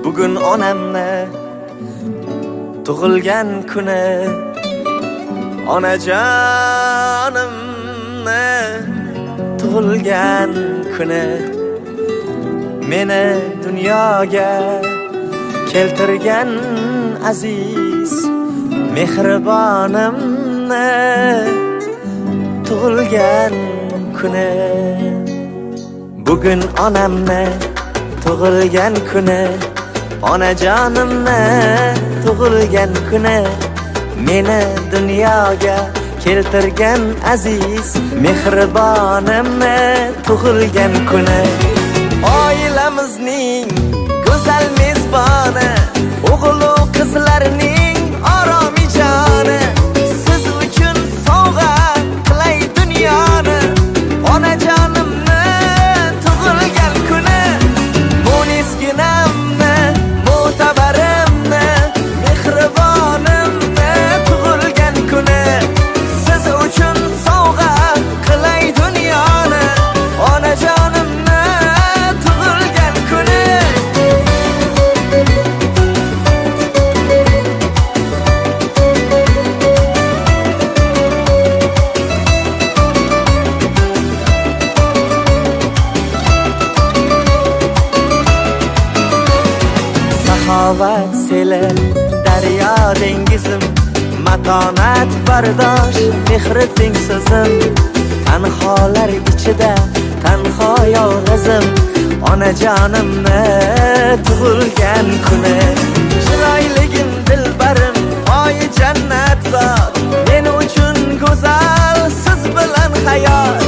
Bugun onamni tug'ilgan kuni, onajonimni tug'ilgan kuni, meni dunyoga keltirgan aziz mehribonimni tug'ilgan kuni. Bugun onamni tug'ilgan kuni, onajonimni tug'ilgan kuni, meni dunyoga keltirgan aziz mehribonimni tug'ilgan kuni. Oilamizning go'zal mezboni, o'g'il va qizlarning oromijoni, siz uchun sovg'a qilay dunyoni. Onajonimni tug'ilgan kuni, mo'nisginamni, mo'tabarimni, mehribonimni tug'ilgan kuni, siz uchun sovg'a qilay dunyoni. Onajonimni tug'ilgan kuni. Saxovat seli, daryo dengizim, matonat bardosh, mehri teng so'zim. Tanholar ichida tanho yolg'izim, onajonimni tug'ilgan kuni. Chiroyligim dilbarim, oyi jannat zot, men uchun go'zal, siz bilan hayot.